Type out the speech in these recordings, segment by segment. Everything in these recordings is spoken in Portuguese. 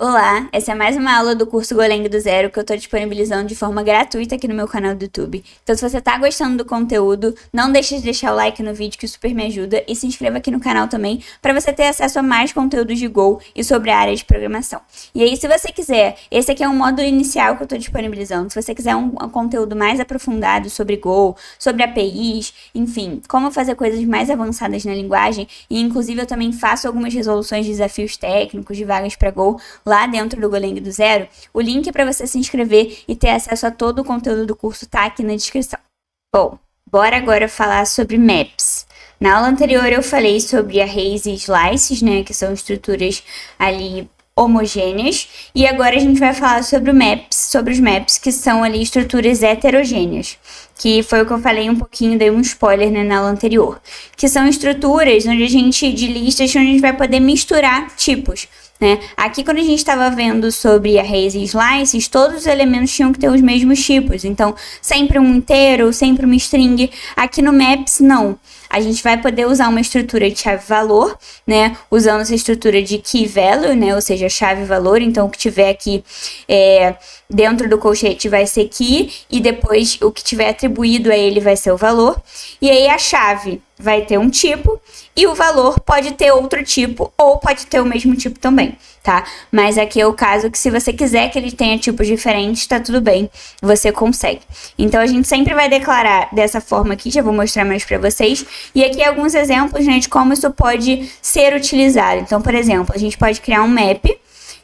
Olá, essa é mais uma aula do curso Golang do Zero que eu estou disponibilizando de forma gratuita aqui no meu canal do YouTube. Então, se você está gostando do conteúdo, não deixe de deixar o like no vídeo que super me ajuda e se inscreva aqui no canal também para você ter acesso a mais conteúdos de Go e sobre a área de programação. E aí, se você quiser, esse aqui é um módulo inicial que eu estou disponibilizando. Se você quiser um conteúdo mais aprofundado sobre Go, sobre APIs, enfim, como fazer coisas mais avançadas na linguagem, e inclusive eu também faço algumas resoluções de desafios técnicos de vagas para Go lá dentro do Golang do Zero, o link para você se inscrever e ter acesso a todo o conteúdo do curso tá aqui na descrição. Bom, bora agora falar sobre maps. Na aula anterior eu falei sobre arrays e slices, né, que são estruturas ali homogêneas, e agora a gente vai falar sobre os maps, que são ali estruturas heterogêneas, que foi o que eu falei um pouquinho, dei um spoiler, né, na aula anterior, que são estruturas onde a gente, de listas, onde a gente vai poder misturar tipos, né? Aqui, quando a gente estava vendo sobre arrays e slices, todos os elementos tinham que ter os mesmos tipos. Então, sempre um inteiro, sempre uma string. Aqui no maps, não. A gente vai poder usar uma estrutura de chave-valor, né? Usando essa estrutura de key-value, né? Ou seja, chave-valor. Então, o que tiver aqui dentro do colchete vai ser key, e depois o que tiver atribuído a ele vai ser o valor. E aí, a chave vai ter um tipo, e o valor pode ter outro tipo, ou pode ter o mesmo tipo também, tá? Mas aqui é o caso que, se você quiser que ele tenha tipos diferentes, tá tudo bem, você consegue. Então, a gente sempre vai declarar dessa forma aqui, já vou mostrar mais para vocês. E aqui alguns exemplos, né, de como isso pode ser utilizado. Então, por exemplo, a gente pode criar um map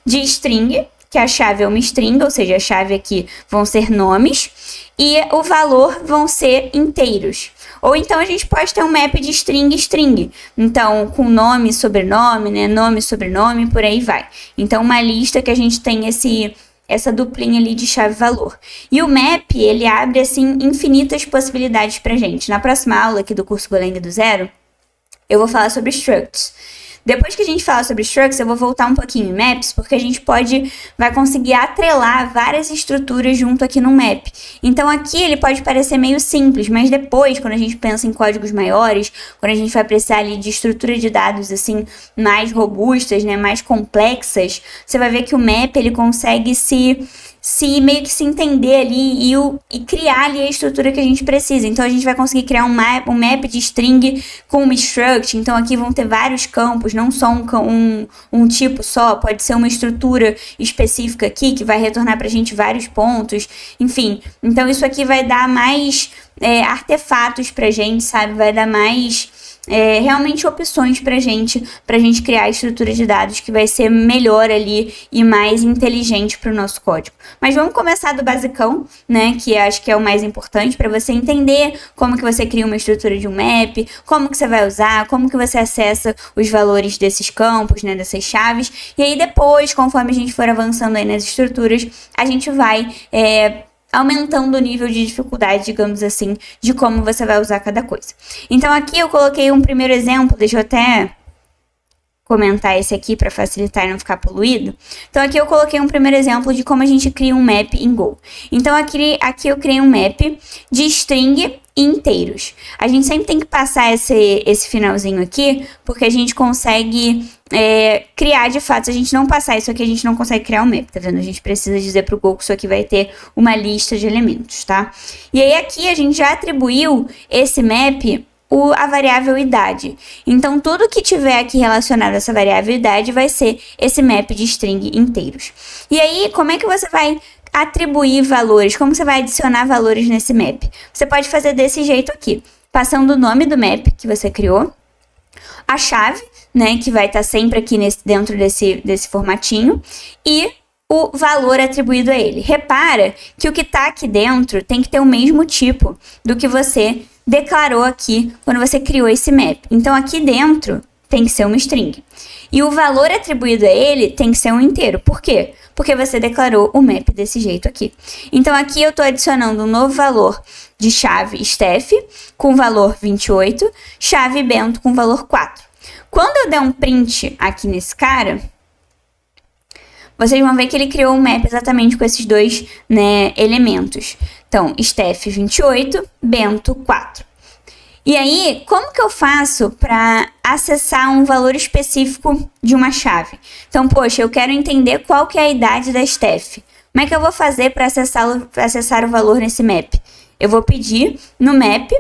de string, que a chave é uma string, ou seja, a chave aqui vão ser nomes, e o valor vão ser inteiros. Ou então a gente pode ter um map de string, então com nome, sobrenome, né, nome, sobrenome, por aí vai. Então uma lista que a gente tem essa duplinha ali de chave-valor. E o map, ele abre, assim, infinitas possibilidades pra gente. Na próxima aula aqui do curso Golang do Zero, eu vou falar sobre structs. Depois que a gente falar sobre structs, eu vou voltar um pouquinho em maps, porque a gente vai conseguir atrelar várias estruturas junto aqui no map. Então aqui ele pode parecer meio simples, mas depois, quando a gente pensa em códigos maiores, quando a gente vai precisar ali de estrutura de dados assim mais robustas, né, mais complexas, você vai ver que o map ele consegue se meio que se entender ali e criar ali a estrutura que a gente precisa. Então, a gente vai conseguir criar um map de string com uma struct. Então, aqui vão ter vários campos, não só um tipo só. Pode ser uma estrutura específica aqui que vai retornar pra gente vários pontos. Enfim, então isso aqui vai dar mais artefatos pra gente, sabe? Vai dar mais realmente opções pra gente criar a estrutura de dados que vai ser melhor ali e mais inteligente pro nosso código. Mas vamos começar do basicão, né, que acho que é o mais importante para você entender como que você cria uma estrutura de um map, como que você vai usar, como que você acessa os valores desses campos, né, dessas chaves, e aí depois, conforme a gente for avançando aí nas estruturas, a gente vai aumentando o nível de dificuldade, digamos assim, de como você vai usar cada coisa. Então, aqui eu coloquei um primeiro exemplo, deixa eu até comentar esse aqui para facilitar e não ficar poluído. Então, aqui eu coloquei um primeiro exemplo de como a gente cria um map em Go. Então, aqui eu criei um map de string inteiros. A gente sempre tem que passar esse finalzinho aqui, porque a gente consegue criar de fato. Se a gente não passar isso aqui, a gente não consegue criar um map, tá vendo? A gente precisa dizer pro Go que isso aqui vai ter uma lista de elementos, tá? E aí aqui a gente já atribuiu esse map a variável idade. Então, tudo que tiver aqui relacionado a essa variável idade vai ser esse map de string inteiros. E aí, como é que você vai atribuir valores? Como você vai adicionar valores nesse map? Você pode fazer desse jeito aqui, passando o nome do map que você criou, a chave, né, que vai estar sempre aqui dentro desse formatinho, e o valor atribuído a ele. Repara que o que está aqui dentro tem que ter o mesmo tipo do que você declarou aqui quando você criou esse map. Então, aqui dentro tem que ser uma string. E o valor atribuído a ele tem que ser um inteiro. Por quê? Porque você declarou o map desse jeito aqui. Então, aqui eu estou adicionando um novo valor de chave Steph com valor 28, chave Bento com valor 4. Quando eu der um print aqui nesse cara, vocês vão ver que ele criou um map exatamente com esses dois, né, elementos. Então, Steph 28, Bento 4. E aí, como que eu faço para acessar um valor específico de uma chave? Então, poxa, eu quero entender qual que é a idade da Steph. Como é que eu vou fazer para acessar o valor nesse map? Eu vou pedir no map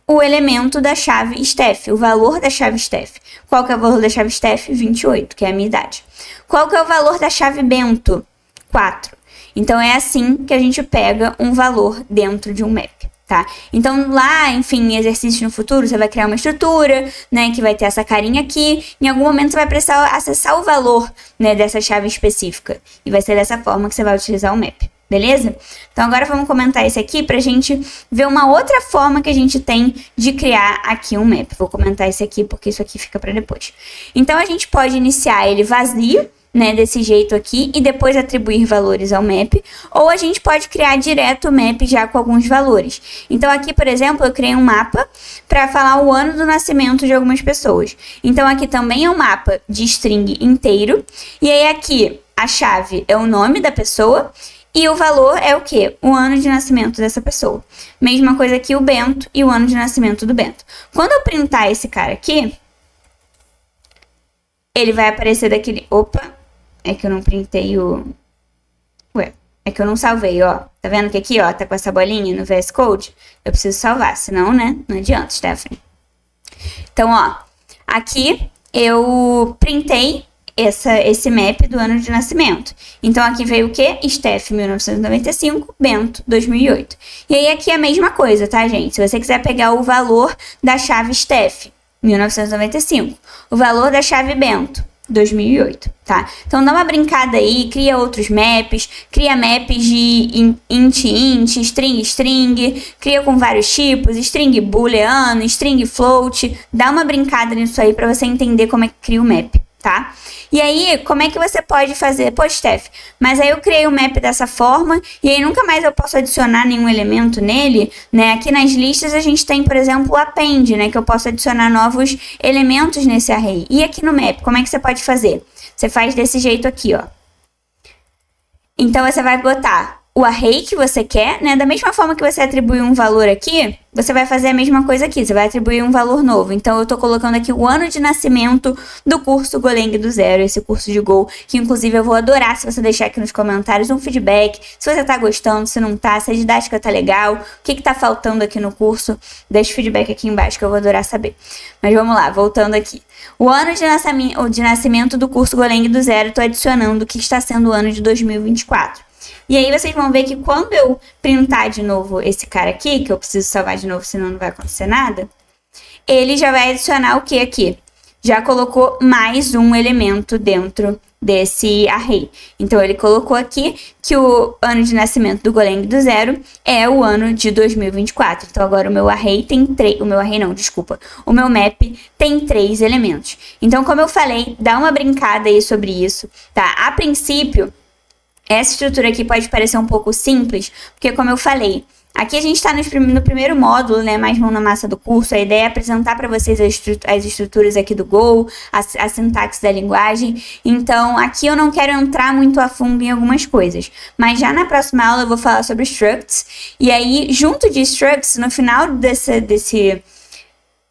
o elemento da chave Steph, o valor da chave Steph. Qual que é o valor da chave Steph? 28, que é a minha idade. Qual que é o valor da chave Bento? 4. Então, é assim que a gente pega um valor dentro de um map. Tá? Então, lá, enfim, em exercícios no futuro, você vai criar uma estrutura, né, que vai ter essa carinha aqui. Em algum momento, você vai precisar acessar o valor, né, dessa chave específica. E vai ser dessa forma que você vai utilizar o map, beleza? Então, agora vamos comentar esse aqui pra gente ver uma outra forma que a gente tem de criar aqui um map. Vou comentar esse aqui porque isso aqui fica pra depois. Então, a gente pode iniciar ele vazio, né, desse jeito aqui, e depois atribuir valores ao map, ou a gente pode criar direto o map já com alguns valores. Então aqui, por exemplo, eu criei um mapa para falar o ano do nascimento de algumas pessoas. Então aqui também é um mapa de string inteiro, e aí aqui a chave é o nome da pessoa, e o valor é o quê? O ano de nascimento dessa pessoa. Mesma coisa aqui o Bento e o ano de nascimento do Bento. Quando eu printar esse cara aqui, ele vai aparecer daquele... Opa! É que eu não printei o... Ué, é que eu não salvei, ó. Tá vendo que aqui, ó, tá com essa bolinha no VS Code? Eu preciso salvar, senão, né, não adianta, Stephanie. Então, ó, aqui eu printei esse map do ano de nascimento. Então, aqui veio o quê? Steph, 1995, Bento, 2008. E aí, aqui é a mesma coisa, tá, gente? Se você quiser pegar o valor da chave Steph, 1995, o valor da chave Bento, 2008, tá? Então dá uma brincada aí, cria outros maps, cria maps de int, string, cria com vários tipos, string booleano, string float, dá uma brincada nisso aí pra você entender como é que cria o map, tá? E aí, como é que você pode fazer? Pô, Steph, mas aí eu criei o map dessa forma e aí nunca mais eu posso adicionar nenhum elemento nele, né? Aqui nas listas a gente tem, por exemplo, o append, né? Que eu posso adicionar novos elementos nesse array. E aqui no map, como é que você pode fazer? Você faz desse jeito aqui, ó. Então, você vai botar o array que você quer, né? Da mesma forma que você atribui um valor aqui, você vai fazer a mesma coisa aqui, você vai atribuir um valor novo. Então, eu tô colocando aqui o ano de nascimento do curso Golang do Zero, esse curso de Go, que inclusive eu vou adorar se você deixar aqui nos comentários um feedback, se você tá gostando, se não tá, se a didática tá legal, o que tá faltando aqui no curso, deixa o feedback aqui embaixo que eu vou adorar saber. Mas vamos lá, voltando aqui. O ano de nascimento do curso Golang do Zero, eu tô adicionando o que está sendo o ano de 2024. E aí vocês vão ver que quando eu printar de novo esse cara aqui, que eu preciso salvar de novo, senão não vai acontecer nada, ele já vai adicionar o que aqui? Já colocou mais um elemento dentro desse array. Então, ele colocou aqui que o ano de nascimento do Golang do Zero é o ano de 2024. Então, agora o meu array tem o meu map tem 3 elementos. Então, como eu falei, dá uma brincada aí sobre isso, tá? A princípio, essa estrutura aqui pode parecer um pouco simples, porque como eu falei, aqui a gente está no primeiro módulo, né, mais mão na massa do curso. A ideia é apresentar para vocês as estruturas aqui do Go, a sintaxe da linguagem. Então, aqui eu não quero entrar muito a fundo em algumas coisas, mas já na próxima aula eu vou falar sobre structs. E aí, junto de structs, no final desse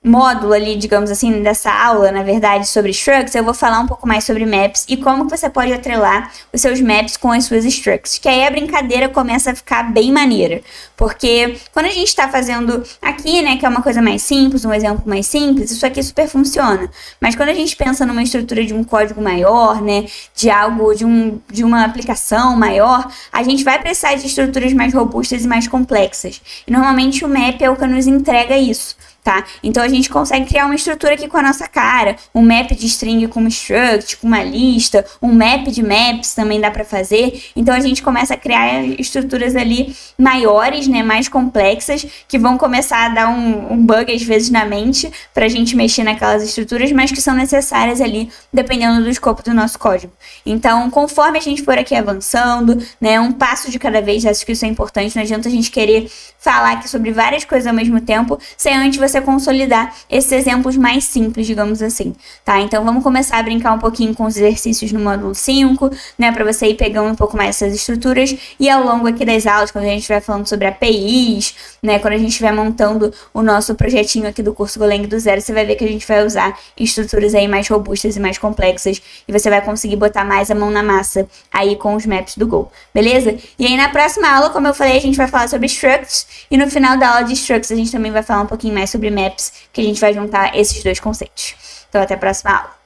módulo ali, digamos assim, dessa aula, na verdade, sobre structs, eu vou falar um pouco mais sobre maps e como que você pode atrelar os seus maps com as suas structs, que aí a brincadeira começa a ficar bem maneira, porque quando a gente está fazendo aqui, né, que é uma coisa mais simples, um exemplo mais simples, isso aqui super funciona, mas quando a gente pensa numa estrutura de um código maior, né, de algo, de uma aplicação maior, a gente vai precisar de estruturas mais robustas e mais complexas, e normalmente o map é o que nos entrega isso. Tá? Então, a gente consegue criar uma estrutura aqui com a nossa cara, um map de string com um struct, com uma lista, um map de maps também dá para fazer. Então, a gente começa a criar estruturas ali maiores, né, mais complexas, que vão começar a dar um bug às vezes na mente para a gente mexer naquelas estruturas, mas que são necessárias ali, dependendo do escopo do nosso código. Então, conforme a gente for aqui avançando, né, um passo de cada vez, acho que isso é importante, não adianta a gente querer falar aqui sobre várias coisas ao mesmo tempo, sem antes você consolidar esses exemplos mais simples, digamos assim, tá? Então vamos começar a brincar um pouquinho com os exercícios no módulo 5, né, para você ir pegando um pouco mais essas estruturas, e ao longo aqui das aulas, quando a gente vai falando sobre APIs, né, quando a gente estiver montando o nosso projetinho aqui do curso Golang do Zero, você vai ver que a gente vai usar estruturas aí mais robustas e mais complexas, e você vai conseguir botar mais a mão na massa aí com os maps do Go, beleza? E aí na próxima aula, como eu falei, a gente vai falar sobre structs, e no final da aula de structs a gente também vai falar um pouquinho mais sobre maps, que a gente vai juntar esses dois conceitos. Então até a próxima aula.